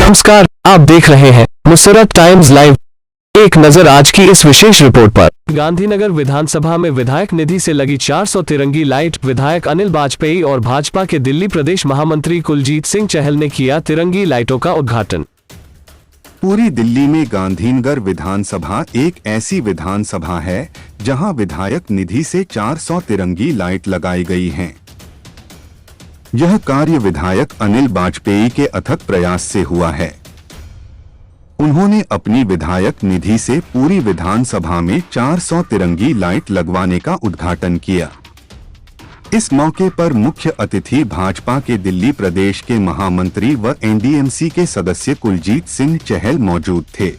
नमस्कार, आप देख रहे हैं मुसरत टाइम्स लाइव। एक नजर आज की इस विशेष रिपोर्ट पर। गांधीनगर विधानसभा में विधायक निधि से लगी 400 तिरंगी लाइट। विधायक अनिल वाजपेयी और भाजपा के दिल्ली प्रदेश महामंत्री कुलजीत सिंह चहल ने किया तिरंगी लाइटों का उद्घाटन। पूरी दिल्ली में गांधीनगर विधानसभा एक ऐसी विधानसभा है जहां विधायक निधि से 400 तिरंगी लाइट लगाई गई हैं। यह कार्य विधायक अनिल वाजपेयी के अथक प्रयास से हुआ है। उन्होंने अपनी विधायक निधि से पूरी विधानसभा में 400 तिरंगी लाइट लगवाने का उद्घाटन किया। इस मौके पर मुख्य अतिथि भाजपा के दिल्ली प्रदेश के महामंत्री व एनडीएमसी के सदस्य कुलजीत सिंह चहल मौजूद थे।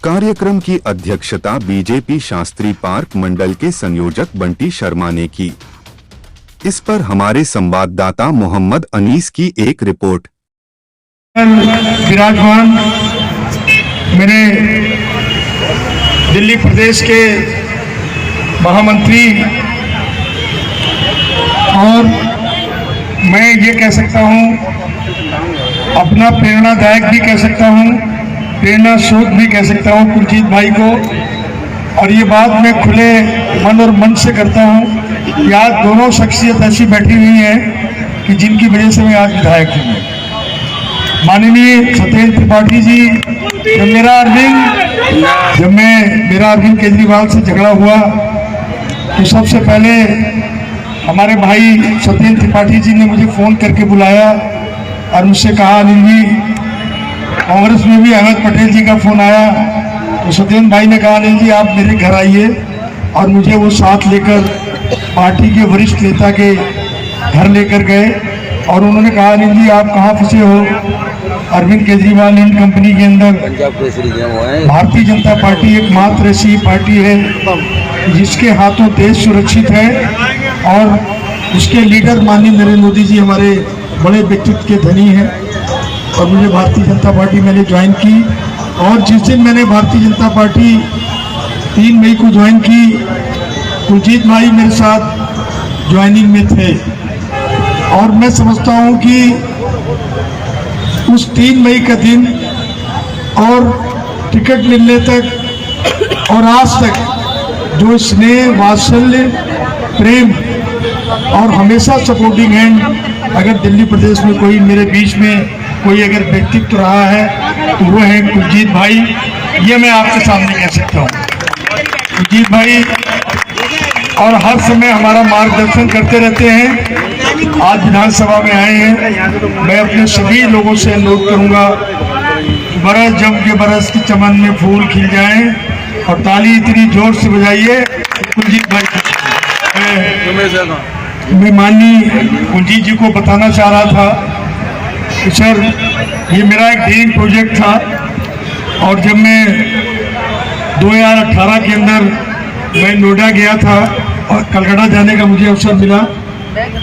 कार्यक्रम की अध्यक्षता बीजेपी शास्त्री पार्क मंडल के संयोजक बंटी शर्मा ने की। इस पर हमारे संवाददाता मोहम्मद अनीस की एक रिपोर्ट। विराजमान मेरे दिल्ली प्रदेश के महामंत्री, और मैं ये कह सकता हूँ, अपना प्रेरणादायक भी कह सकता हूँ, प्रेरणा स्रोत भी कह सकता हूँ कुलजीत भाई को। और ये बात मैं खुले मन और मन से करता हूँ कि आज दोनों शख्सियत ऐसी बैठी हुई हैं कि जिनकी वजह से मैं आज विधायक हूँ। माननीय सत्येंद्र त्रिपाठी जी, जब मेरा अरविंद केजरीवाल से झगड़ा हुआ तो सबसे पहले हमारे भाई सत्येंद्र त्रिपाठी जी ने मुझे फ़ोन करके बुलाया और मुझसे कहा, अनिल जी, कांग्रेस में भी अहमद पटेल जी का फ़ोन आया। तो सत्येंद्र भाई ने कहा, अनिल जी आप मेरे घर आइए, और मुझे वो साथ लेकर पार्टी के वरिष्ठ नेता के घर लेकर गए और उन्होंने कहा, अनिल जी आप कहाँ फंसे हो? अरविंद केजरीवाल एंड कंपनी के अंदर भारतीय जनता पार्टी एकमात्र ऐसी पार्टी है जिसके हाथों देश सुरक्षित है, और उसके लीडर माननीय नरेंद्र मोदी जी हमारे बड़े व्यक्तित्व के धनी हैं। और मुझे भारतीय जनता पार्टी मैंने ज्वाइन की, और जिस दिन मैंने भारतीय जनता पार्टी 3 मई को ज्वाइन की, कुलजीत भाई मेरे साथ ज्वाइनिंग में थे। और मैं समझता हूँ कि उस 3 मई का दिन और टिकट मिलने तक और आज तक जो स्नेह, वात्सल्य, प्रेम और हमेशा सपोर्टिंग हैंड अगर दिल्ली प्रदेश में कोई मेरे बीच में कोई अगर व्यक्तित्व रहा है तो वो है कुलजीत भाई। ये मैं आपके सामने कह सकता हूँ। कुलजीत भाई और हर समय हमारा मार्गदर्शन करते रहते हैं। आज विधानसभा में आए हैं, मैं अपने सभी लोगों से अनुरोध करूंगा, बरस जम के बरस की चमन में फूल खिल जाएं, और ताली इतनी जोर से बजाइए कुलजीत भाई। मैं माननीय कुलजीत जी को बताना चाह रहा था कि सर, ये मेरा एक ड्रीम प्रोजेक्ट था, और जब मैं 2018 के अंदर मैं नोएडा गया था और कलकत्ता जाने का मुझे अवसर मिला,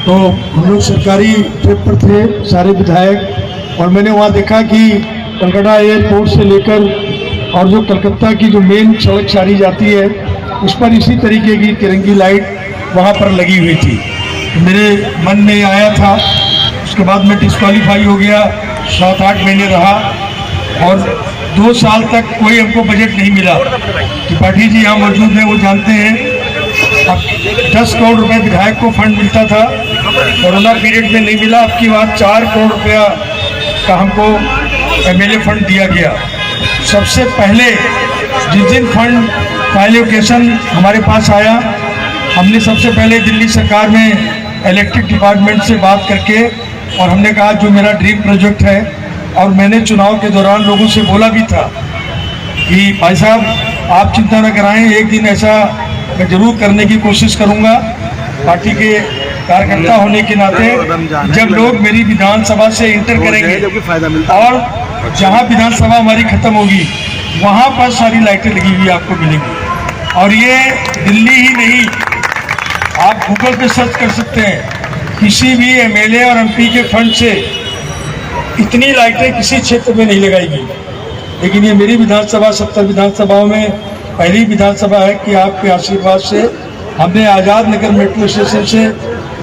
तो हम लोग सरकारी ट्रिप पर थे सारे विधायक, और मैंने वहाँ देखा कि कलकत्ता एयरपोर्ट से लेकर और जो कलकत्ता की जो मेन सड़क सारी जाती है उस पर इसी तरीके की तिरंगी लाइट वहाँ पर लगी हुई थी। मेरे मन में आया था। उसके बाद मैं डिस्क्वालीफाई हो गया, 7-8 महीने रहा, और 2 साल तक कोई हमको बजट नहीं मिला। त्रिपाठी जी यहाँ मौजूद हैं, वो जानते हैं। अब 10 करोड़ रुपए विधायक को फंड मिलता था, कोरोना पीरियड में नहीं मिला। अब की बात 4 करोड़ रुपया का हमको एमएलए फंड दिया गया। सबसे पहले जिस दिन फंड का एलोकेशन हमारे पास आया, हमने सबसे पहले दिल्ली सरकार में इलेक्ट्रिक डिपार्टमेंट से बात करके, और हमने कहा जो मेरा ड्रीम प्रोजेक्ट है, और मैंने चुनाव के दौरान लोगों से बोला भी था कि भाई साहब आप चिंता न कराएं, एक दिन ऐसा मैं जरूर करने की कोशिश करूंगा। पार्टी के कार्यकर्ता होने के नाते जब लोग मेरी विधानसभा से इंटर करेंगे और जहां विधानसभा हमारी खत्म होगी वहां पर सारी लाइटें लगी हुई आपको मिलेंगी। और ये दिल्ली ही नहीं, आप गूगल पे सर्च कर सकते हैं, किसी भी एमएलए और एमपी के फंड से इतनी लाइटें किसी क्षेत्र में नहीं लगाई गई। लेकिन ये मेरी विधानसभा 70 विधानसभाओं में पहली विधानसभा है कि आपके आशीर्वाद से हमने आज़ाद नगर मेट्रो स्टेशन से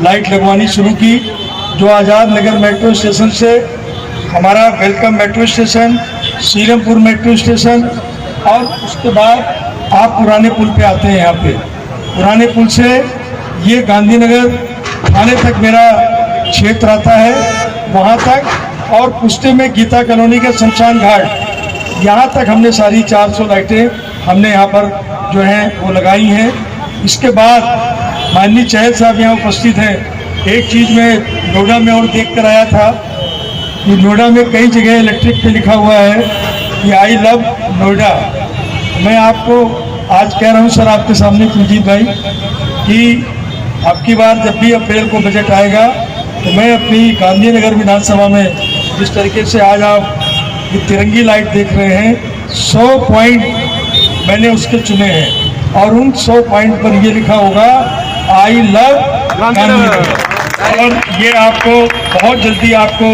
लाइट लगवानी शुरू की, जो आज़ाद नगर मेट्रो स्टेशन से हमारा welcome metro station, Serampore metro station, और उसके बाद आप पुराने पुल पे आते हैं। यहाँ पे पुराने पुल से ये गांधीनगर थाने तक मेरा क्षेत्र आता है, वहाँ तक, और पुष्टे में गीता कॉलोनी के शमशान घाट, यहाँ तक हमने सारी 400 लाइटें हमने यहाँ पर जो हैं वो लगाई हैं। इसके बाद माननीय चहल साहब यहाँ उपस्थित हैं। एक चीज़ मैं नोएडा में और देख कर आया था कि नोएडा में कई जगह इलेक्ट्रिक पे लिखा हुआ है कि आई लव नोएडा। मैं आपको आज कह रहा हूँ सर आपके सामने कुलजीत भाई कि आपकी बार जब भी अप्रैल को बजट आएगा तो मैं अपनी गांधीनगर विधानसभा में जिस तरीके से आज आप ये तिरंगी लाइट देख रहे हैं, 100 पॉइंट मैंने उसके चुने हैं और उन 100 पॉइंट पर ये लिखा होगा आई लव गांधीनगर। और ये आपको बहुत जल्दी आपको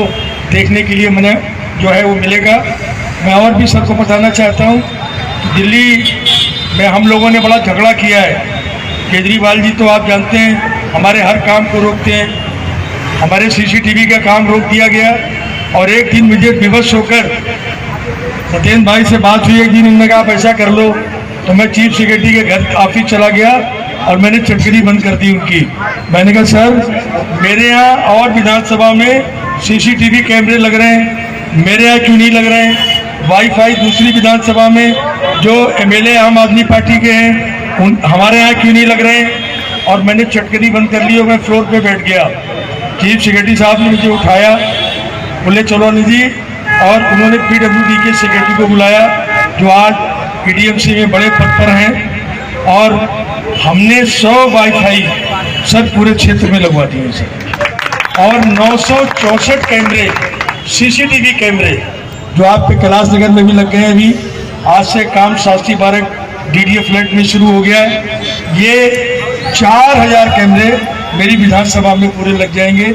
देखने के लिए मैंने जो है वो मिलेगा। मैं और भी सबको बताना चाहता हूँ कि दिल्ली में हम लोगों ने बड़ा झगड़ा किया है। केजरीवाल जी तो आप जानते हैं हमारे हर काम को रोकते हैं, हमारे सीसीटीवी का काम रोक दिया गया। और एक दिन मुझे विवश होकर सत्येंद्र भाई से बात हुई, एक दिन उन्होंने कहा आप ऐसा कर लो, तो मैं चीफ सेक्रेटरी के घर ऑफिस चला गया और मैंने चटकरी बंद कर दी उनकी। मैंने कहा सर मेरे यहाँ और विधानसभा में सीसीटीवी कैमरे लग रहे हैं, मेरे यहाँ क्यों नहीं लग रहे हैं? वाईफाई दूसरी विधानसभा में जो एमएलए आम आदमी पार्टी के हैं हमारे यहाँ क्यों नहीं लग रहे हैं? और मैंने चटकरी बंद कर ली और मैं फ्लोर पे बैठ गया। चीफ सेक्रेटरी साहब ने मुझे उठाया, बोले चलो अनिल जी, और उन्होंने पीडब्ल्यूडी के सेक्रेटरी को बुलाया जो आज पीडीएमसी में बड़े पद पर हैं, और हमने 100 वाईफाई सब पूरे क्षेत्र में लगवा दिए सर। और 964 कैमरे सीसीटीवी कैमरे जो आप पे कैलाश नगर में भी लग गए हैं। अभी आज से काम शास्त्री पार्क डीडीए फ्लैट में शुरू हो गया है। ये 4000 कैमरे मेरी विधानसभा में पूरे लग जाएंगे।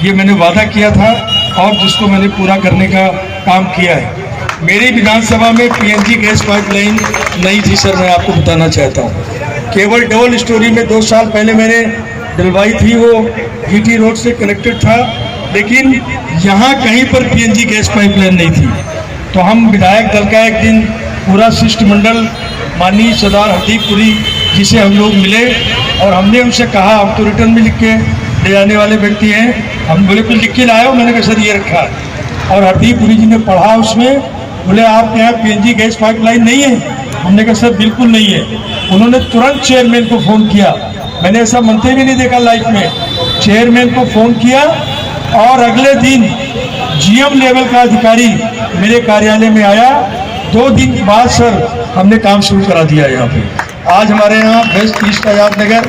ये मैंने वादा किया था और जिसको मैंने पूरा करने का काम किया है। मेरी विधानसभा में पीएनजी गैस पाइपलाइन नहीं थी सर, मैं आपको बताना चाहता हूँ। केवल डबल स्टोरी में 2 साल पहले मैंने डलवाई थी, वो जीटी रोड से कनेक्टेड था, लेकिन यहाँ कहीं पर पीएनजी गैस पाइपलाइन नहीं थी। तो हम विधायक दल का एक दिन पूरा शिष्टमंडल माननीय सरदार हरदीपुरी जी से हम लोग मिले और हमने उनसे कहा, हम तो रिटर्न में लिख के ले जाने वाले व्यक्ति हैं, हम बोले कुछ लिख के लाए हो? मैंने कहा सर ये रखा है। और हरदीपुरी जी ने पढ़ा उसमें, बोले आपके यहाँ पीएनजी गैस पाइपलाइन नहीं है? हमने कहा सर बिल्कुल नहीं है। उन्होंने तुरंत चेयरमैन को फ़ोन किया, मैंने ऐसा मंत्री भी नहीं देखा लाइफ में। चेयरमैन को फ़ोन किया और अगले दिन जीएम लेवल का अधिकारी मेरे कार्यालय में आया। 2 दिन बाद सर हमने काम शुरू करा दिया यहाँ पे। आज हमारे यहाँ वेस्ट ईस्ट आजाद नगर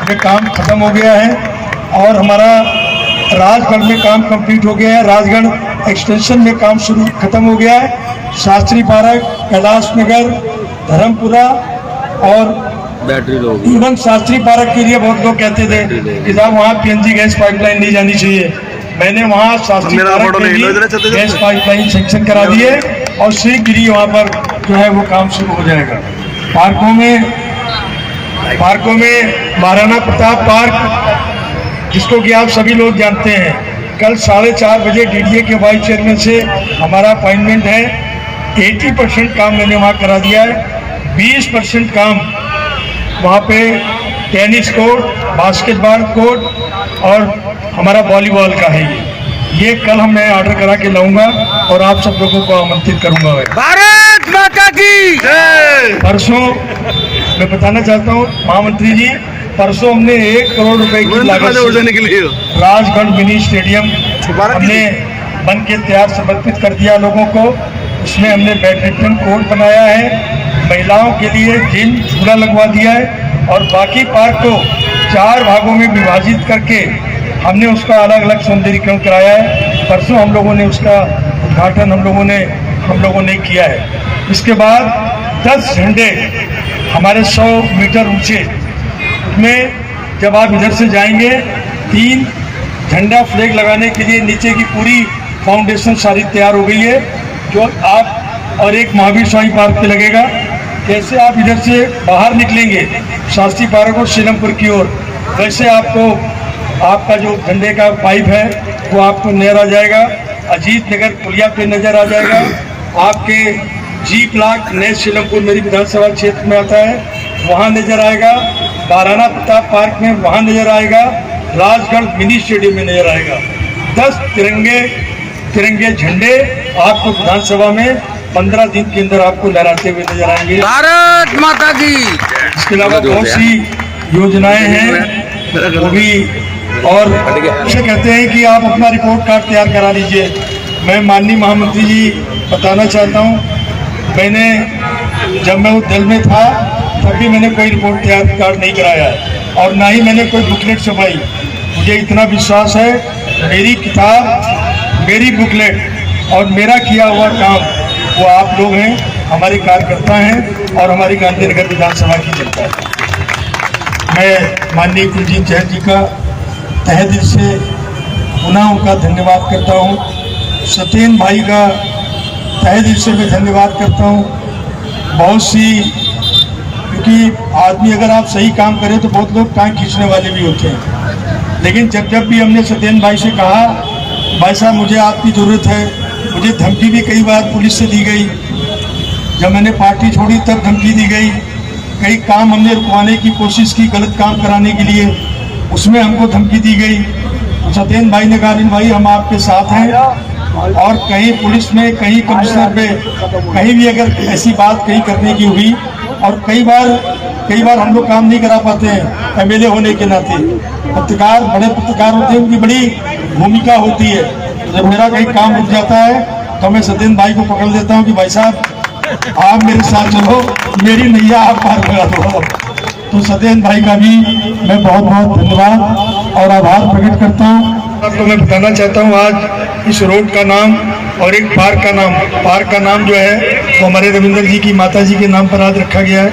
में काम खत्म हो गया है और हमारा राजगढ़ में काम कंप्लीट हो गया है। राजगढ़ एक्सटेंशन में काम शुरू खत्म हो गया है। शास्त्री पार्क, कैलाश नगर, धर्मपुरा और इवन शास्त्री पार्क के लिए बहुत लोग कहते थे कि साहब वहाँ पीएनजी गैस पाइपलाइन नहीं जानी चाहिए। मैंने वहाँ शास्त्री पार्क के लिए गैस पाइपलाइन सेंक्शन करा दिए और शीघ्र ही वहाँ पर जो है वो काम शुरू हो जाएगा। पार्कों में महाराणा प्रताप पार्क, जिसको कि आप सभी लोग जानते हैं, कल 4:30 बजे डीडीए के वाइस चेयरमैन से हमारा अपॉइंटमेंट है। 80% काम मैंने वहाँ करा दिया है। 20% काम वहाँ पे टेनिस कोर्ट, बास्केटबॉल कोर्ट और हमारा वॉलीबॉल का है। ये कल मैं ऑर्डर करा के लाऊंगा और आप सब लोगों को आमंत्रित करूंगा। भारत माता की जय। परसों मैं बताना चाहता हूँ महामंत्री जी, परसों हमने 1 करोड़ रुपए की लागत से राजगढ़ मिनी स्टेडियम हमने बन के तैयार समर्पित कर दिया लोगों को। उसमें हमने बैडमिंटन कोर्ट बनाया है, महिलाओं के लिए जिम झूला लगवा दिया है और बाकी पार्क को 4 भागों में विभाजित करके हमने उसका अलग अलग सौंदर्यीकरण कराया है। परसों हम लोगों ने उसका उद्घाटन हम लोगों ने किया है। इसके बाद 10 झंडे हमारे 100 मीटर ऊंचे में, जब आप इधर से जाएंगे 3 झंडा फ्लैग लगाने के लिए नीचे की पूरी फाउंडेशन सारी तैयार हो गई है, जो आप और एक महावीर स्वामी पार्क पे लगेगा। कैसे आप इधर से बाहर निकलेंगे शास्त्री पार्क और सीरमपुर की ओर, वैसे आपको आपका जो झंडे का पाइप है वो आपको नजर आ जाएगा। अजीत नगर पुलिया पे नजर आ जाएगा, आपके जी ब्लॉक नए सीलमपुर मेरी विधानसभा क्षेत्र में आता है वहाँ नजर आएगा, महाराणा प्रताप पार्क में वहाँ नजर आएगा, राजगढ़ मिनी स्टेडियम में नजर आएगा। 10 तिरंगे झंडे आपको विधानसभा में 15 दिन के अंदर आपको लहराते हुए नजर आएंगे। भारत माता की। इसके अलावा बहुत सी योजनाएं हैं वो भी, और इसे कहते हैं कि आप अपना रिपोर्ट कार्ड तैयार करा लीजिए। मैं माननीय महामंत्री जी बताना चाहता हूं, मैंने जब मैं उस दल में था तब भी मैंने कोई रिपोर्ट तैयार कार्ड नहीं कराया है और ना ही मैंने कोई बुकलेट छपाई। मुझे इतना विश्वास है मेरी किताब, मेरी बुकलेट और मेरा किया हुआ काम वो आप लोग हैं, हमारे कार्यकर्ता हैं और हमारी गांधीनगर विधानसभा की जनता है। मैं माननीय कुलजीत जैन जी का तहे दिल से पुनः उनका धन्यवाद करता हूँ। सत्येंद्र भाई का तहे दिल से मैं धन्यवाद करता हूँ। बहुत सी, क्योंकि आदमी अगर आप सही काम करें तो बहुत लोग टांग खींचने वाले भी होते हैं, लेकिन जब भी हमने सत्येंद्र भाई से कहा भाई साहब मुझे आपकी ज़रूरत है, मुझे धमकी भी कई बार पुलिस से दी गई, जब मैंने पार्टी छोड़ी तब धमकी दी गई, कई काम हमने रुकवाने की कोशिश की गलत काम कराने के लिए, उसमें हमको धमकी दी गई। सत्येंद्र भाई ने कहा भाई हम आपके साथ हैं और कहीं पुलिस में, कहीं कमिश्नर पे, कहीं भी अगर ऐसी बात कहीं करने की हुई, और कई बार हम लोग काम नहीं करा पाते हैं एमएलए होने के नाते, पत्रकार बड़े पत्रकार होते हैं उनकी बड़ी भूमिका होती है। जब मेरा कहीं काम रुक जाता है तो मैं सत्येंद्र भाई को पकड़ देता हूँ कि भाई साहब आप मेरे साथ चलो, मेरी नैया आप पार करा दो। तो सत्येंद्र भाई का भी मैं बहुत बहुत धन्यवाद और आभार प्रकट करता हूँ। आपको मैं बताना चाहता हूँ आज इस रोड का नाम और एक पार्क का नाम जो है वो हमारे रविंदर जी की माता जी के नाम पर आज रखा गया है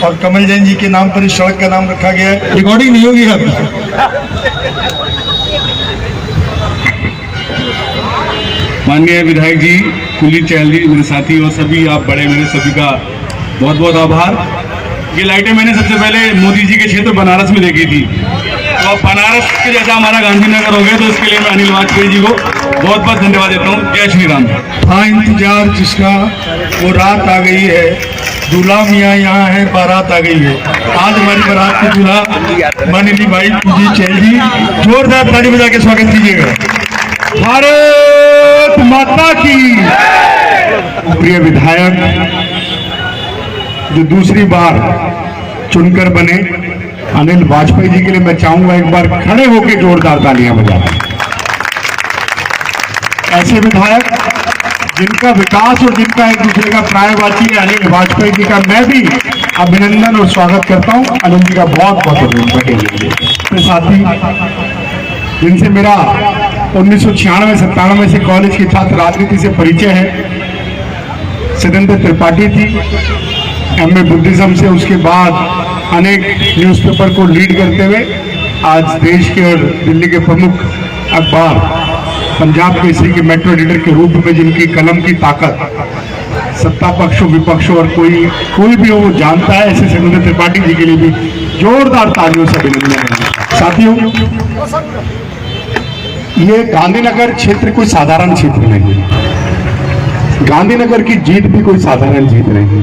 और कमल जैन जी के नाम पर इस सड़क का नाम रखा गया है। रिकॉर्डिंग नहीं होगी अभी। माननीय विधायक जी, कुलजीत चहल जी, मेरे साथी और सभी आप बड़े, मेरे सभी का बहुत बहुत आभार। ये लाइटें मैंने सबसे पहले मोदी जी के क्षेत्र बनारस में देखी थी, तो अब बनारस के जैसा हमारा गांधीनगर हो गया, तो इसके लिए मैं अनिल वाजपेयी जी को बहुत बहुत धन्यवाद देता हूँ। जय श्री राम। हाँ, इंतजार जिसका वो रात आ गई है, दूल्हा मियाँ यहाँ है, बारात आ गई है। आज हमारी बारात की दूल्हा माननीय भाई कुलजीत चहल जी, जोरदार ताली बजा के स्वागत कीजिएगा। भारत माता की। प्रिय विधायक जो दूसरी बार चुनकर बने अनिल वाजपेयी जी के लिए मैं चाहूंगा एक बार खड़े होकर जोरदार तालियां बजाएं। ऐसे विधायक जिनका विकास और जिनका एक दूसरे का प्रायवाची है, अनिल वाजपेयी जी का मैं भी अभिनंदन और स्वागत करता हूं। अनिल जी का बहुत बहुत अभिनंदन। साथी जिनसे मेरा 1996-97 से कॉलेज के छात्र राजनीति से परिचय है, सतेंद्र त्रिपाठी थी, एमए बुद्धिज्म से, उसके बाद अनेक न्यूज़पेपर को लीड करते हुए आज देश के और दिल्ली के प्रमुख अखबार पंजाब केसरी के मेट्रो एडिटर के रूप में जिनकी कलम की ताकत सत्ता पक्ष विपक्ष और कोई भी हो वो जानता है, ऐसे सतेंद्र त्रिपाठी जी के लिए भी जोरदार तालियों से अभिनंदन है। साथियों, ये गांधीनगर क्षेत्र कोई साधारण क्षेत्र नहीं है। गांधीनगर की जीत भी कोई साधारण जीत नहीं।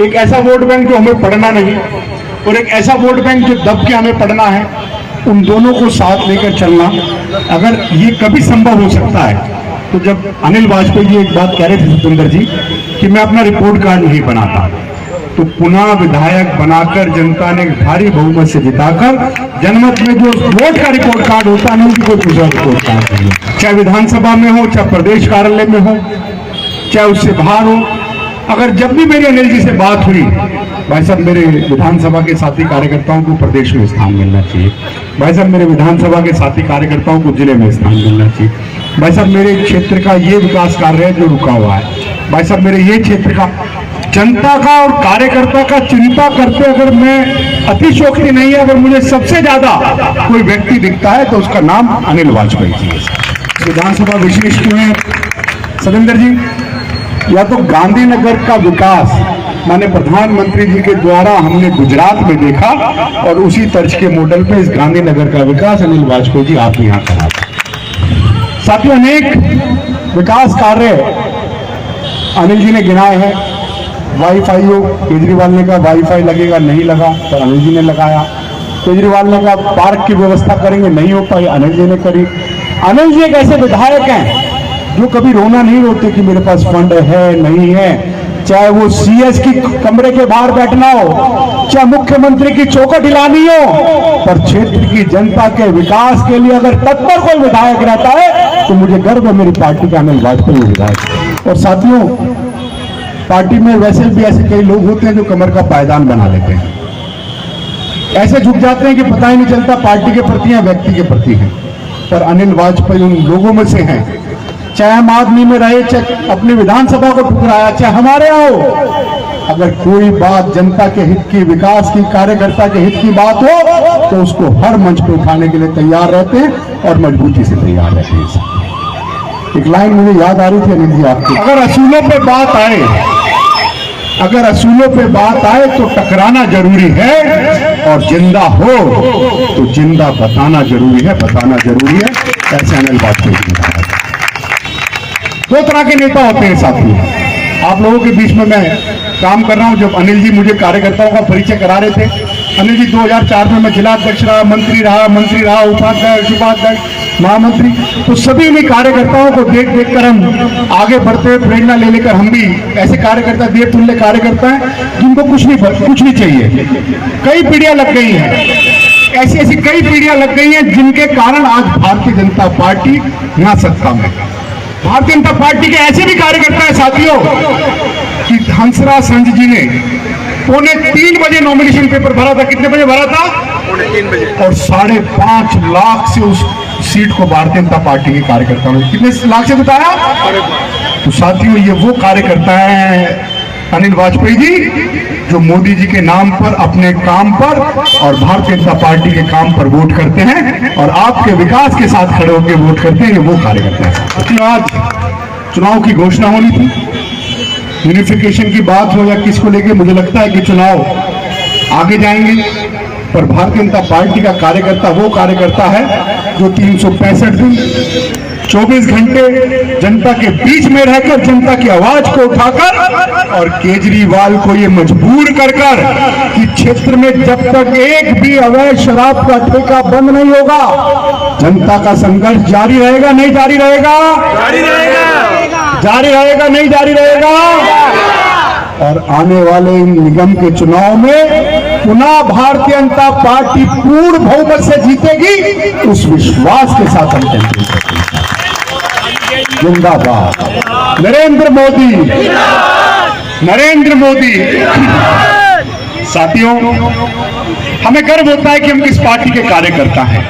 एक ऐसा वोट बैंक जो हमें पढ़ना नहीं और एक ऐसा वोट बैंक जो दब के हमें पढ़ना है, उन दोनों को साथ लेकर चलना अगर ये कभी संभव हो सकता है, तो जब अनिल वाजपेयी जी एक बात कह रहे थे सतेंद्र जी कि मैं अपना रिपोर्ट कार्ड नहीं बनाता, तो पुनः विधायक बनाकर जनता ने भारी बहुमत से जिताकर जनमत में जो वोट का रिपोर्ट कार्ड होता है उनकी कोई दूसरा रिपोर्ट कार्ड नहीं, चाहे विधानसभा में हो, चाहे प्रदेश कार्यालय में हो, चाहे उससे बाहर हो। अगर जब भी मेरी अनिल जी से बात हुई, भाई साहब मेरे विधानसभा के साथी कार्यकर्ताओं को प्रदेश में स्थान मिलना चाहिए, भाई साहब मेरे विधानसभा के साथी कार्यकर्ताओं को जिले में स्थान मिलना चाहिए, भाई साहब मेरे क्षेत्र का ये विकास कार्य है जो रुका हुआ है, भाई साहब मेरे ये क्षेत्र का जनता का और कार्यकर्ता का चिंता करते अगर मैं अतिशोक्ति नहीं है, अगर मुझे सबसे ज्यादा कोई व्यक्ति दिखता है तो उसका नाम अनिल वाजपेयी जी है। विधानसभा विशेष क्यों है सतेंद्र जी? या तो गांधीनगर का विकास माननीय प्रधानमंत्री जी के द्वारा हमने गुजरात में देखा और उसी तर्ज के मॉडल पे इस गांधीनगर का विकास अनिल वाजपेयी जी आप यहाँ करा। साथियों, अनेक विकास कार्य अनिल जी ने गिनाए हैं। वाईफाई हो, केजरीवाल ने कहा वाईफाई लगेगा, नहीं लगा, पर अनिल जी ने लगाया। केजरीवाल ने कहा पार्क की व्यवस्था करेंगे, नहीं हो पाई, अनिल जी ने करी। अनिल जी एक ऐसे विधायक हैं जो कभी रोना नहीं रोते कि मेरे पास फंड है नहीं है, चाहे वो सीएस की कमरे के बाहर बैठना हो, चाहे मुख्यमंत्री की चौखट हिलानी हो, पर क्षेत्र की जनता के विकास के लिए अगर तत्पर कोई विधायक रहता है तो मुझे गर्व है मेरी पार्टी का अनिल वाजपेयी विधायक। और साथियों, पार्टी में वैसे भी ऐसे कई लोग होते हैं जो कमर का पायदान बना लेते हैं, ऐसे झुक जाते हैं कि पता ही नहीं चलता पार्टी के प्रति या व्यक्ति के प्रति है। पर अनिल वाजपेयी उन लोगों में से हैं, चाहे आम आदमी में रहे, चाहे अपनी विधानसभा को ठुकराया, चाहे हमारे यहाँ हो, अगर कोई बात जनता के हित की, विकास की, कार्यकर्ता के हित की बात हो तो उसको हर मंच पे उठाने के लिए तैयार रहते हैं और मजबूती से तैयार रहते हैं। एक लाइन मुझे याद आ रही थी अनिल जी आपकी, अगर असूलों पे बात आए, अगर असूलों पे बात आए तो टकराना जरूरी है, और जिंदा हो तो जिंदा बताना जरूरी है, बताना जरूरी है। ऐसे अनिल वाजपेयी जी ने कहा। दो तरह के नेता होते हैं साथियों, आप लोगों के बीच में मैं काम कर रहा हूं। जब अनिल जी मुझे कार्यकर्ताओं का परिचय करा रहे थे, अनिल जी 2004 में मैं जिला अध्यक्ष रहा, मंत्री रहा, उपाध्यक्ष, महामंत्री, तो सभी उन्हीं कार्यकर्ताओं को देख देख कर हम आगे बढ़ते हुए प्रेरणा ले लेकर हम भी ऐसे कार्यकर्ता, देव तुल्य कार्यकर्ता हैं जिनको कुछ नहीं चाहिए। कई पीढ़ियां लग गई हैं, ऐसी ऐसी कई पीढ़ियां लग गई हैं जिनके कारण आज भारतीय जनता पार्टी यहाँ सत्ता में। भारतीय जनता पार्टी के ऐसे भी कार्यकर्ता हैं साथियों कि हंसराज संत जी ने 2:45 बजे नॉमिनेशन पेपर भरा था। कितने बजे भरा था? 3:30 बजे। और 5.5 लाख से उस सीट को भारतीय जनता पार्टी के कार्यकर्ताओं ने कितने लाख से बताया? तो साथियों, ये वो कार्यकर्ता हैं अनिल वाजपेयी जी जो मोदी जी के नाम पर, अपने काम पर और भारतीय जनता पार्टी के काम पर वोट करते हैं और आपके विकास के साथ खड़े होकर वोट करते हैं। ये वो कार्यकर्ता है। आज चुनाव की घोषणा होनी थी, यूनिफिकेशन की बात हो या किसको लेके, मुझे लगता है कि चुनाव आगे जाएंगे, पर भारतीय जनता पार्टी का कार्यकर्ता वो कार्यकर्ता है जो 365 दिन 24 घंटे जनता के बीच में रहकर, जनता की आवाज को उठाकर और केजरीवाल को ये मजबूर कर कि क्षेत्र में जब तक एक भी अवैध शराब का ठेका बंद नहीं होगा, जनता का संघर्ष जारी रहेगा, नहीं जारी रहेगा? जारी रहेगा। जारी रहेगा, नहीं जारी रहेगा? और आने वाले निगम के चुनाव में पुनः भारतीय जनता पार्टी पूर्ण बहुमत से जीतेगी, उस विश्वास के साथ हम कैंपेन करते हैं। जिंदाबाद नरेंद्र मोदी, नरेंद्र मोदी। साथियों, हमें गर्व होता है कि हम किस पार्टी के कार्यकर्ता हैं।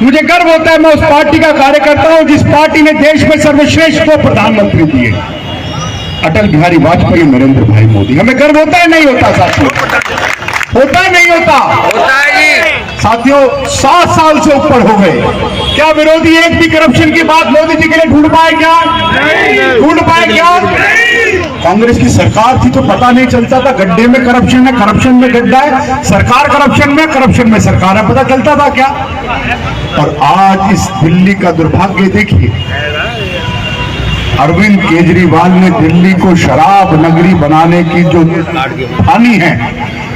मुझे गर्व होता है मैं उस पार्टी का कार्यकर्ता हूं जिस पार्टी ने देश में सर्वश्रेष्ठ को प्रधानमंत्री दिए, अटल बिहारी वाजपेयी, नरेंद्र भाई मोदी। हमें गर्व होता है, नहीं होता साथियों? होता है, नहीं होता? होता है जी। साथियों, 7 साल से ऊपर हो गए, क्या विरोधी एक भी करप्शन की बात मोदी जी के लिए ढूंढ पाए क्या? ढूंढ पाए क्या? कांग्रेस की सरकार थी तो पता नहीं चलता था गड्ढे में करप्शन है, करप्शन में गड्ढा है, सरकार करप्शन में सरकार है, पता चलता था क्या? और आज इस दिल्ली का दुर्भाग्य देखिए, अरविंद केजरीवाल ने दिल्ली को शराब नगरी बनाने की जो ठानी है,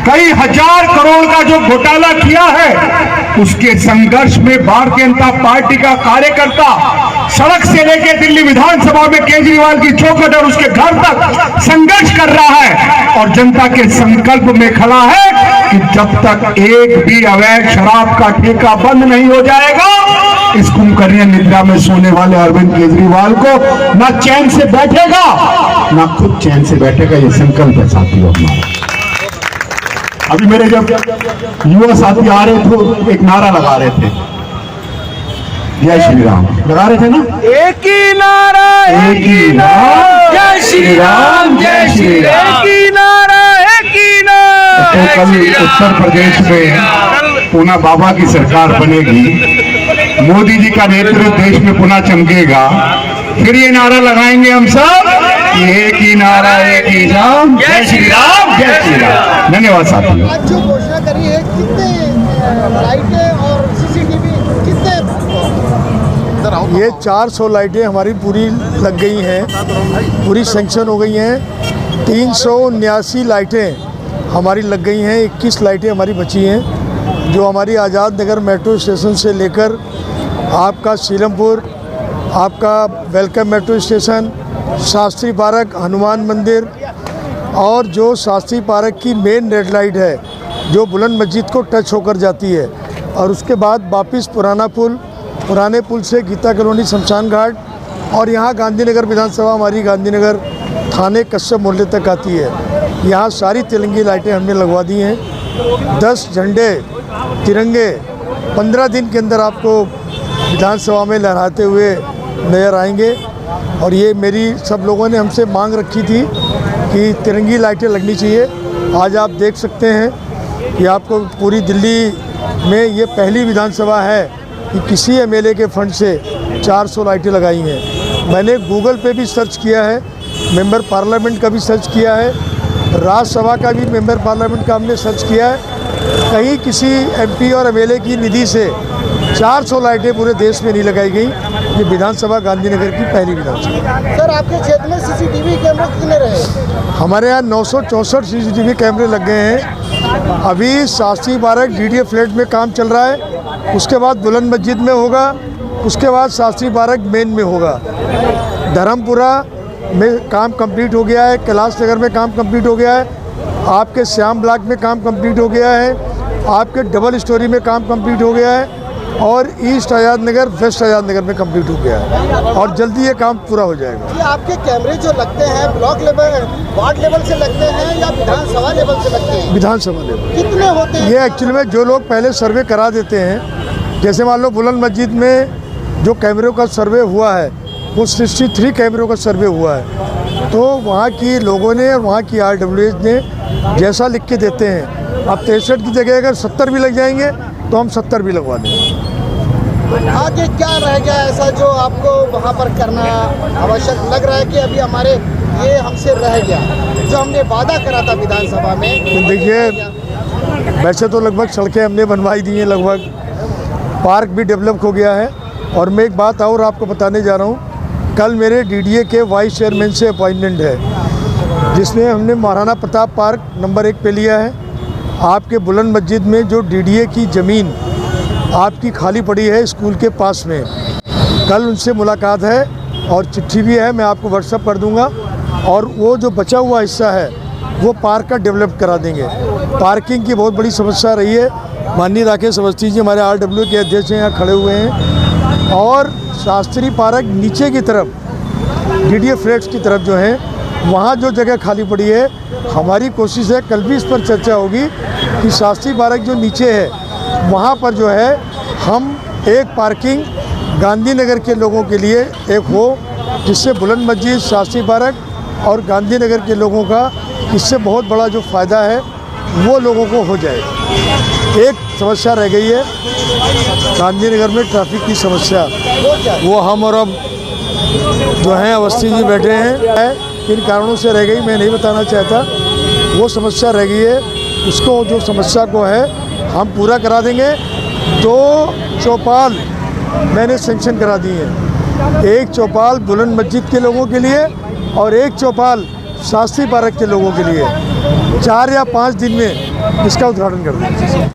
कई हजार करोड़ का जो घोटाला किया है, उसके संघर्ष में भारतीय जनता पार्टी का कार्यकर्ता सड़क से लेकर दिल्ली विधानसभा में केजरीवाल की चौखट और उसके घर तक संघर्ष कर रहा है और जनता के संकल्प में खड़ा है कि जब तक एक भी अवैध शराब का ठेका बंद नहीं हो जाएगा, इस कुंभकर्ण निद्रा में सोने वाले अरविंद केजरीवाल को ना चैन से बैठेगा, ना खुद चैन से बैठेगा। ये संकल्प है साथियों हमारा। अभी मेरे जब युवा साथी आ रहे थे, एक नारा लगा रहे थे, जय श्री राम लगा रहे थे ना? एक ही नारा, एक ही नाम, जय श्री राम, जय श्री राम, एक ही नारा, एक ही नाम। तो कल उत्तर प्रदेश में पुनः बाबा की सरकार बनेगी, मोदी जी का नेतृत्व देश में पुनः चमकेगा, फिर ये नारा लगाएंगे हम सब, एक ही नारा, एक ही नाम, जय श्री राम, जय श्री राम। धन्यवाद साथियों। आज जो घोषणा करी है, कितने लाइटें और सीसीटीवी कितने ये 400 लाइटें हमारी पूरी लग गई हैं, पूरी सेंक्शन हो गई हैं। 379 लाइटें हमारी लग गई हैं, 21 लाइटें हमारी बची हैं, जो हमारी आज़ाद नगर मेट्रो स्टेशन से लेकर आपका सीलमपुर, आपका welcome metro station, Shastri park, Hanuman मंदिर और जो शास्त्री पार्क की मेन रेड लाइट है जो बुलंद मस्जिद को टच होकर जाती है, और उसके बाद वापस पुराने पुल से गीता कॉलोनी, शमशान घाट और यहाँ गांधीनगर विधानसभा हमारी गांधीनगर थाने कश्यप मोहल्ले तक आती है। यहाँ सारी तिरंगी लाइटें हमने लगवा दी हैं। 10 झंडे तिरंगे 15 दिन के अंदर आपको विधानसभा में लहराते हुए नज़र आएंगे। और ये मेरी सब लोगों ने हमसे मांग रखी थी कि तिरंगी लाइटें लगनी चाहिए। आज आप देख सकते हैं कि आपको पूरी दिल्ली में ये पहली विधानसभा है कि किसी एमएलए के फंड से 400 लाइटें लगाई हैं। मैंने गूगल पे भी सर्च किया है, मेंबर पार्लियामेंट का भी सर्च किया है, राज्यसभा का भी मेंबर पार्लियामेंट का हमने सर्च किया है। कहीं किसी एमपी और एमएलए की निधि से 400 लाइटें पूरे देश में नहीं लगाई गई। ये विधानसभा गांधीनगर की पहली विधानसभा। सर, आपके क्षेत्र में सीसीटीवी कैमरे कितने रहे? हमारे यहाँ 964 सीसीटीवी कैमरे लग गए हैं। अभी शास्त्री पार्क डीडीए फ्लैट में काम चल रहा है, उसके बाद बुलंद मस्जिद में होगा, उसके बाद शास्त्री पार्क मेन में होगा। धर्मपुरा में काम कंप्लीट हो गया है, कैलाश नगर में काम कंप्लीट हो गया है, आपके श्याम ब्लॉक में काम कंप्लीट हो गया है, आपके डबल स्टोरी में काम कंप्लीट हो गया है और ईस्ट आज़ाद नगर, वेस्ट आज़ाद नगर में कंप्लीट हो गया है और जल्दी ये काम पूरा हो जाएगा। ये आपके कैमरे जो लगते हैं ब्लॉक लेवल, वार्ड लेवल से लगते हैं या विधानसभा लेवल से लगते हैं? विधानसभा लेवल। कितने होते हैं? ये एक्चुअली में जो लोग पहले सर्वे करा देते हैं, जैसे मान लो बुलंद मस्जिद में जो कैमरों का सर्वे हुआ है वो 63 कैमरों का सर्वे हुआ है, तो वहाँ की लोगों ने, वहाँ की RWA ने जैसा लिख के देते हैं। अब 63 की जगह अगर 70 भी लग जाएंगे तो हम 70 भी लगवा देंगे। आगे क्या रह गया ऐसा जो आपको वहाँ पर करना आवश्यक लग रहा है कि अभी हमारे ये हमसे रह गया जो हमने वादा करा था विधानसभा में? देखिए, वैसे तो लगभग सड़कें हमने बनवाई दी हैं, लगभग पार्क भी डेवलप हो गया है। और मैं एक बात और आपको बताने जा रहा हूँ, कल मेरे डीडीए के वाइस चेयरमैन से अपॉइंटमेंट है, जिसमें हमने महाराणा प्रताप पार्क नंबर 1 पे लिया है। आपके बुलंद मस्जिद में जो डीडीए की ज़मीन आपकी खाली पड़ी है स्कूल के पास में, कल उनसे मुलाकात है और चिट्ठी भी है, मैं आपको व्हाट्सएप कर दूंगा। और वो जो बचा हुआ हिस्सा है वो पार्क का डेवलप करा देंगे। पार्किंग की बहुत बड़ी समस्या रही है। माननीय राकेश अवस्थी जी हमारे RWA के अध्यक्ष हैं, यहाँ खड़े हुए हैं। और शास्त्री पार्क नीचे की तरफ डीडीए फ्लैट्स की तरफ जो है वहाँ जो जगह खाली पड़ी है, हमारी कोशिश है, कल भी इस पर चर्चा होगी कि शास्त्री पार्क जो नीचे है वहाँ पर जो है हम एक पार्किंग गांधीनगर के लोगों के लिए एक हो, जिससे बुलंद मस्जिद, शास्त्री पार्क और गांधीनगर के लोगों का इससे बहुत बड़ा जो फ़ायदा है वो लोगों को हो जाए। एक समस्या रह गई है गांधीनगर में, ट्रैफिक की समस्या, वो हम और अब जो हैं अवस्थी जी बैठे हैं, किन कारणों से रह गई मैं नहीं बताना चाहता। वो समस्या रह गई है, उसको जो समस्या को है हम पूरा करा देंगे। 2 चौपाल मैंने सेंक्शन करा दी है, एक चौपाल बुलंद मस्जिद के लोगों के लिए और एक चौपाल शास्त्री पार्क के लोगों के लिए। 4 या 5 दिन में इसका उद्घाटन कर देंगे।